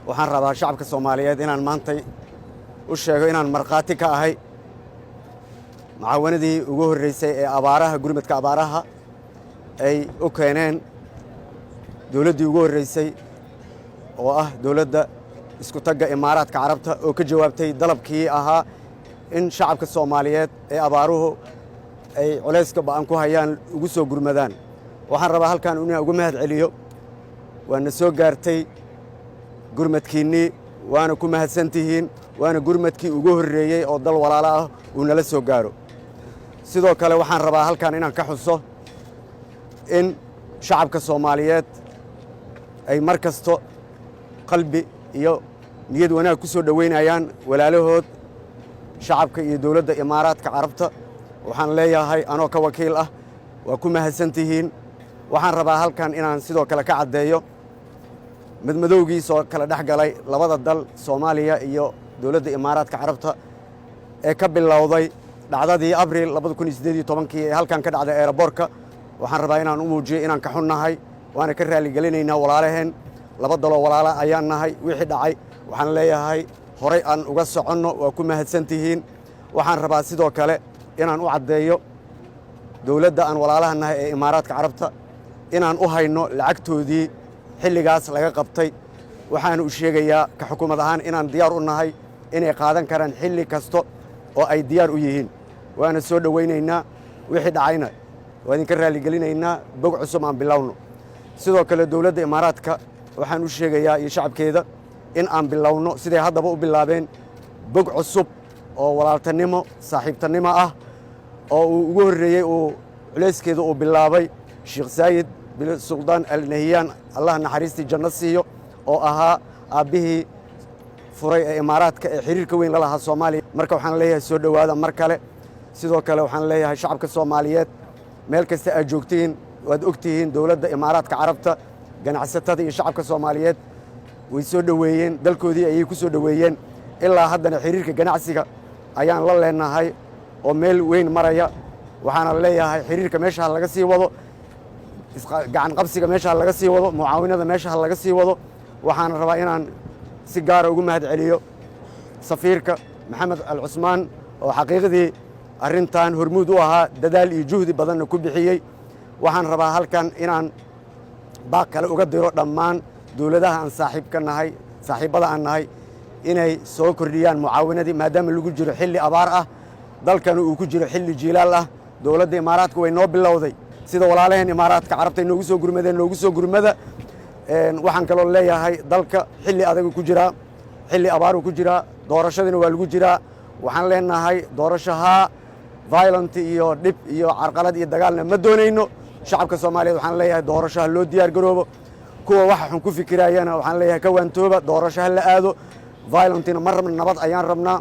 waxaan rabaa shacabka Soomaaliyeed inaan maantay u sheego inaan marqaati ka ahay macaawanadii ugu horeysay ee abaaraha gurmadka abaaraha ay u keeneen dawladdii ugu horeysay oo ah dawladda isku tagga Imaaraadka Carabta oo ka jawaabtay dalabkii ahaa in shacabka Soomaaliyeed ee abaaruhu ay culayska ba'an ku hayaan ugu soo gurmadaan waxaan rabaa halkan inaan ugu mahad celiyo waana soo gaartay gurmadkiinii waana ku mahadsantihiin waana gurmadkii ugu horeeyay oo dal walaalo ah uu nala soo gaaro sidoo kale waxaan rabaa halkan inaan ka xuso in shacabka Soomaaliyeed ay markasto qalbi iyo niyad wanaag ku soo dhaweynayaan walaalahood shacabka iyo dawladda Imaaraadka Carabta waxaan leeyahay anoo ka wakiil ah waa ku mahadsantihiin waxaan rabaa halkan inaan sidoo kale ka cadeeyo madmadowgiisoo kala dhex galay labada dal Soomaaliya iyo dawladda Imaaraadka Carabta ee ka bilowday dhacdadii Abriil 2018 ee halkan ka dhacday airportka waxaan rabaa inaan u muujiyo inaan ka xunnahay waana ka raali galinaynaa walaalaheen laba dalo walaala ayaan nahay wixii dhacay waxaan leeyahay horay aan uga soconno waa ku mahadsantihiin waxaan rabaa sidoo kale inaan u cadeeyo dawladda aan walaalaha nahay ee Imaaraadka Carabta inaan u hayno lacagtoodii xilligaas laga qabtay waxaan u sheegayaa ka xukuumad ahaan inaan diyaar u nahay inay qaadan karaan xilli kasto oo ay diyaar u yihiin waana soo dhaweynaynaa wixii dhacayna waa idinka raali gelinaynaa bog cusub aan bilowno sidoo kale dawladda Imaaraadka waxaan u sheegayaa iyo shacabkeeda in aan bilowno siday haddaba u bilaabeen bog cusub oo walaaltanimo saaxiibtanimo ah oo uu ugu horeeyay uu culeyskeeda uu bilaabay Sheekh Saayid bin Sultan Al Nahyan Allah naxariistii janno siiyo oo ahaa aabihii furay ee Imaaraadka ee xiriirka weyn la lahaa Soomaaliya marka waxaan leeyahay soo dhawaada mar kale sidoo kale waxaan leeyahay shacabka Soomaaliyeed meel kasta aad joogtiin waad ogtihiin dawladda Imaaraadka Carabta ganacsatada iyo shacabka Soomaaliyeed way soo dhaweeyeen dalkoodii ayay ku soo dhaweeyeen ilaa haddana xiriirka ganacsiga ayaan la leenahay oo meel weyn maraya waxaana leeyahay xiriirka meesha laga sii wado gacan qabsiga meesha laga sii wado mucaawinada meesha laga sii wado waxaan rabaa inaan si gaar ah ugu mahad celiyo safiirka Maxamed Al Cusmaan oo xaqiiqdii arrintan hormuud u ahaa dadaal iyo juhdi badan ku bixiyay waxaan rabaa halkan inaan baaq kale uga diro dhammaan dawladaha aan saaxiibada aan nahay inay soo kordhiyaan mucaawinadii maadaama lagu jiro xilli abaar ah dalkana uu ku jiro xilli jiilaal ah dawladda Imaaraadka way noo bilowday sida walaalaheen Imaaraadka Carabta noogu soo gurmada waxaan kaloo leeyahay dalka xilli adag ku jira xilli abaar ku jira doorashadina waa lagu jira waxaan leenahay doorashaha violent iyo dib iyo carqalad iyo dagaalna ma doonayno shacabka Soomaaliyeed waxaan leeyahay doorashaha loo diyaar garoobo kuwa waxa xun ku fikirayana waxaan leeyahay ka waantooba doorashaha la aado violentna mar nabad ayaan rabnaa